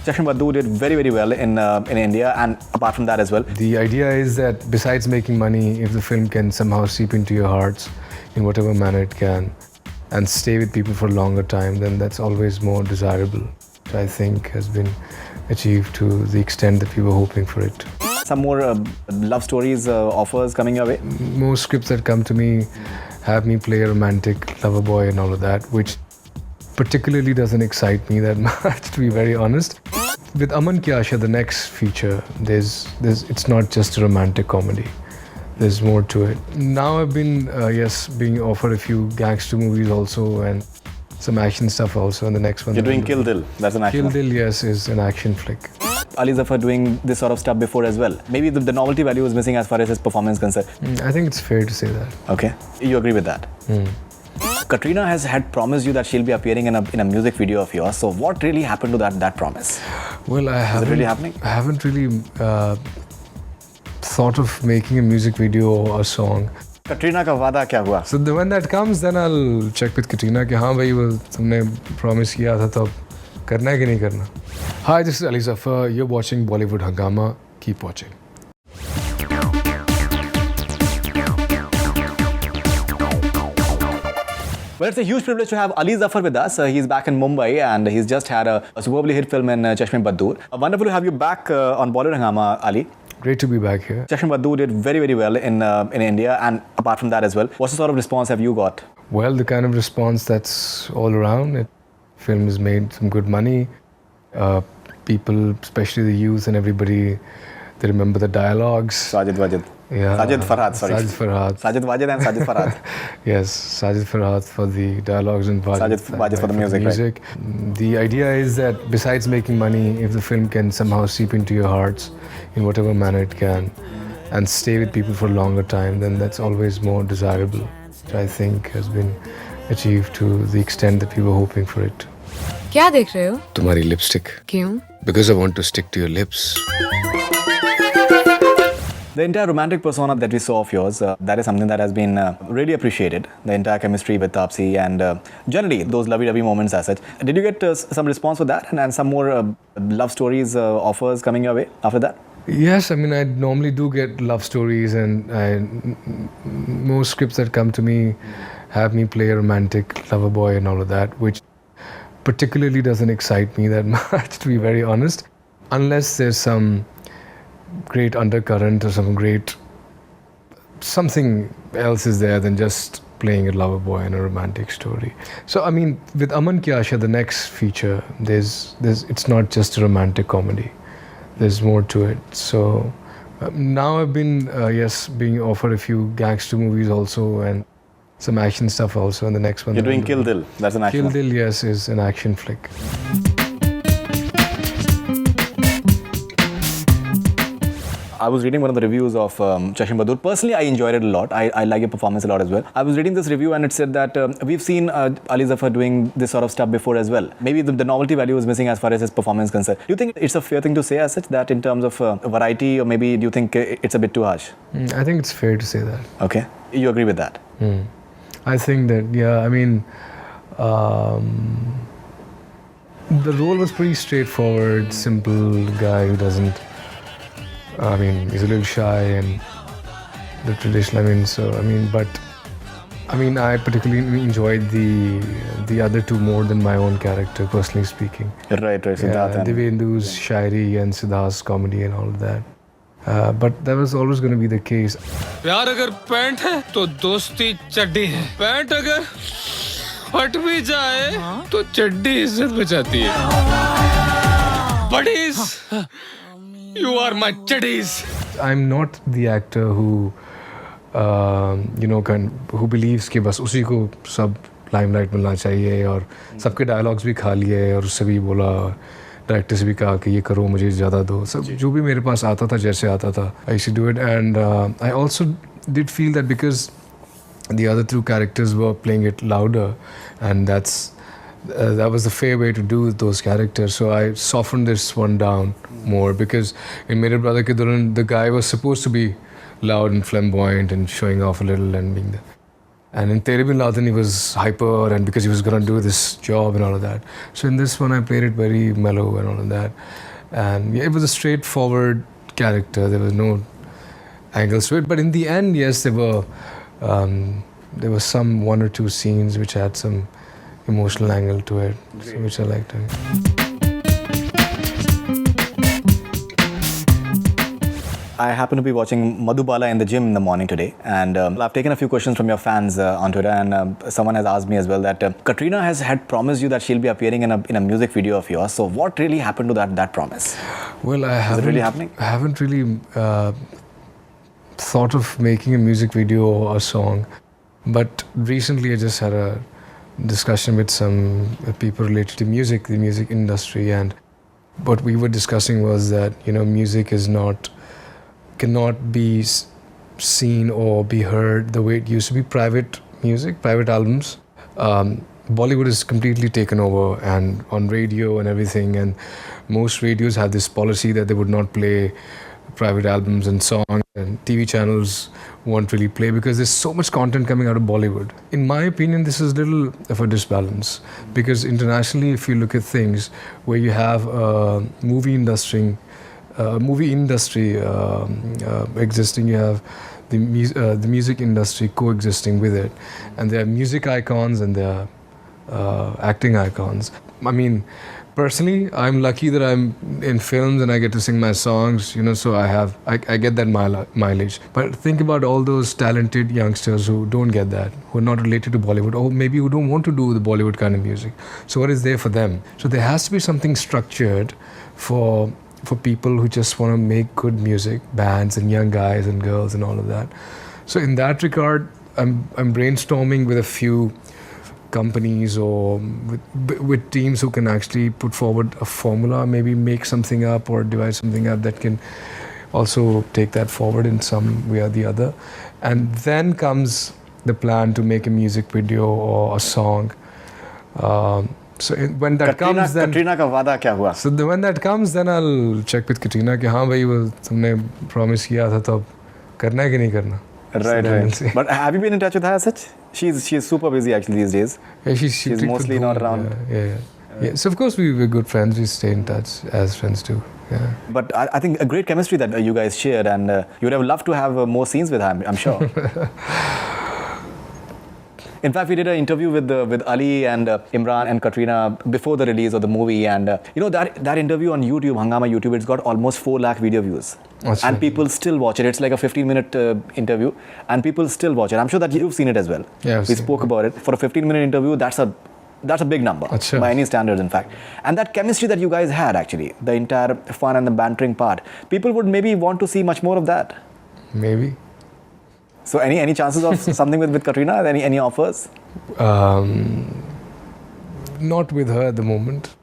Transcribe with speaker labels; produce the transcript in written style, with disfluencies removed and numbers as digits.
Speaker 1: Chashme Baddoor did very well in India and apart from that as well.
Speaker 2: The idea is that besides making money, if the film can somehow seep into your hearts in whatever manner it can and stay with people for a longer time, then that's always more desirable, which I think has been achieved to the extent that we were hoping for it.
Speaker 1: Some more love stories offers coming your way?
Speaker 2: Most scripts that come to me have me play a romantic lover boy and all of that, which particularly doesn't excite me that much, to be very honest. With Aman Ki Asha, the next feature, it's not just a romantic comedy. There's more to it. Now I've been, being offered a few gangster movies also and some action stuff also, and the next one.
Speaker 1: You're doing Kill Dil, that's an action.
Speaker 2: Kill Dil, yes, is an action flick.
Speaker 1: Ali Zafar doing this sort of stuff before as well. Maybe the novelty value is missing as far as his performance is concerned.
Speaker 2: I think it's fair to say that.
Speaker 1: Okay, you agree with that? Katrina had promised you that she'll be appearing in a music video of yours. So what really happened to that promise?
Speaker 2: Well,
Speaker 1: Is it really happening?
Speaker 2: I haven't really thought of making a music video or a song.
Speaker 1: Katrina का वादा क्या हुआ?
Speaker 2: So when that comes, then I'll check with Katrina कि हाँ भाई वो तुमने promise किया था तो अब करना है कि नहीं करना. Hi, this is Ali Zafar. You're watching Bollywood Hungama. Keep watching.
Speaker 1: Well, it's a huge privilege to have Ali Zafar with us. He's back in Mumbai and he's just had a superbly hit film in Chashme Baddoor. Wonderful to have you back on Bollywood Hungama, Ali.
Speaker 2: Great to be back here.
Speaker 1: Chashme Baddoor did very well in India and apart from that as well. What sort of response have you got?
Speaker 2: Well, the kind of response that's all around. Film has made some good money. People, especially the youth and everybody, they remember the dialogues.
Speaker 1: Sajid Wajid.
Speaker 2: Yeah.
Speaker 1: Sajid Farhad, sorry.
Speaker 2: Sajid Farhad.
Speaker 1: Sajid Wajid and Sajid Farhad.
Speaker 2: Yes, Sajid Farhad for the dialogues and
Speaker 1: Sajid Wajid for the music. Right?
Speaker 2: The idea is that besides making money, if the film can somehow seep into your hearts in whatever manner it can and stay with people for a longer time, then that's always more desirable, which I think has been achieved to the extent that we were hoping for it.
Speaker 3: क्या देख रहे हो?
Speaker 2: तुम्हारी lipstick.
Speaker 3: क्यों?
Speaker 2: Because I want to stick to your lips.
Speaker 1: The entire romantic persona that we saw of yours, that is something that has been really appreciated. The entire chemistry with Taapsee and generally those lovey-dovey moments as such. Did you get some response for that and some more love stories offers coming your way after that?
Speaker 2: Yes, I mean, I normally do get love stories and most scripts that come to me have me play a romantic lover boy and all of that, which particularly doesn't excite me that much, to be very honest, unless there's some great undercurrent or something else is there than just playing a lover boy in a romantic story. So I mean, with Aman Ki Asha, the next feature, it's not just a romantic comedy. There's more to it. So now I've been being offered a few gangster movies also and some action stuff also, and the next one.
Speaker 1: You're doing Kill Dil, that's an action.
Speaker 2: Kill Dil, yes, is an action flick.
Speaker 1: I was reading one of the reviews of Chashme Baddoor. Personally, I enjoyed it a lot. I like your performance a lot as well. I was reading this review and it said that we've seen Ali Zafar doing this sort of stuff before as well. Maybe the novelty value is missing as far as his performance is concerned. Do you think it's a fair thing to say as such, that in terms of variety, or maybe do you think it's a bit too harsh?
Speaker 2: I think it's fair to say that.
Speaker 1: Okay. You agree with that?
Speaker 2: I think that, yeah, I mean, the role was pretty straightforward, simple guy who doesn't, I mean, he's a little shy and the traditional, I particularly enjoyed the other two more than my own character, personally speaking.
Speaker 1: Right, Siddharth.
Speaker 2: Devendu's Shairi and Siddharth's comedy and all of that. But that was always going to be the case.
Speaker 4: प्यार अगर pant है तो दोस्ती चड्डी है. Pant अगर फट भी जाए तो चड्डी इज्जत बचाती है. Buddies, you are my chaddies.
Speaker 2: I'm not the actor who, who believes कि बस उसी को सब limelight मिलना चाहिए और सबके dialogues भी खा लिए और उससे भी बोला, डायरेक्टर से भी कहा कि ये करो, मुझे ज़्यादा दो. सब जो भी मेरे पास आता था, जैसे आता था, I used to do it. And I also did feel that because the other two characters were playing it louder, and that was the fair way to do those characters. So I softened this one down more, because in Mere Brother Ke Duran, the guy was supposed to be loud and flamboyant and showing off a little and being And in Tere Bin Laden, he was hyper, and because he was going to do this job and all of that. So in this one, I played it very mellow and all of that. And yeah, it was a straightforward character. There was no angles to it. But in the end, yes, there were some one or two scenes which had some emotional angle to it, so which I liked.
Speaker 1: I happen to be watching Madhubala in the gym in the morning today, and I've taken a few questions from your fans on Twitter, and someone has asked me as well that Katrina had promised you that she'll be appearing in a music video of yours. So what really happened to that promise?
Speaker 2: Well,
Speaker 1: Is it really happening?
Speaker 2: I haven't really thought of making a music video or a song, but recently I just had a discussion with some people related to music, the music industry, and what we were discussing was that music cannot be seen or be heard the way it used to be. Private music, private albums. Bollywood is completely taken over, and on radio and everything, and most radios have this policy that they would not play private albums and songs, and TV channels won't really play because there's so much content coming out of Bollywood. In my opinion, this is a little of a disbalance, because internationally, if you look at things where you have a movie industry existing, you have the music industry coexisting with it, and there are music icons and there are acting icons. I mean, personally, I'm lucky that I'm in films and I get to sing my songs, so I get that mileage. But think about all those talented youngsters who don't get that, who are not related to Bollywood, or maybe who don't want to do the Bollywood kind of music. So what is there for them? So there has to be something structured for people who just want to make good music, bands and young guys and girls and all of that. So in that regard, I'm brainstorming with a few companies or with teams who can actually put forward a formula, maybe make something up or devise something up that can also take that forward in some way or the other. And then comes the plan to make a music video or a song. So when that comes, then
Speaker 1: Katrina का वादा क्या हुआ?
Speaker 2: So when that comes, then I'll check with Katrina कि हाँ भाई वो तुमने promise किया था, तो अब करना है कि नहीं करना?
Speaker 1: Right. But have you been in touch with her as such? She's super busy actually these days.
Speaker 2: Yeah, she's
Speaker 1: mostly not around.
Speaker 2: Yeah. So of course we're good friends. We stay in touch as friends too. Yeah.
Speaker 1: But I think a great chemistry that you guys shared, and you would have loved to have more scenes with her, I'm sure. In fact, we did an interview with Ali and Imran and Katrina before the release of the movie, and that interview on YouTube, Hungama YouTube, it's got almost 4 lakh video views.
Speaker 2: Achha.
Speaker 1: And people still watch it. It's like a 15-minute interview, and people still watch it. I'm sure that you've seen it as well.
Speaker 2: Yeah,
Speaker 1: we spoke about it. For a 15-minute interview, that's a big number.
Speaker 2: Achha.
Speaker 1: By any standards, in fact. And that chemistry that you guys had, actually, the entire fun and the bantering part, people would maybe want to see much more of that.
Speaker 2: Maybe.
Speaker 1: So any chances of something with Katrina? Any offers?
Speaker 2: Not with her at the moment.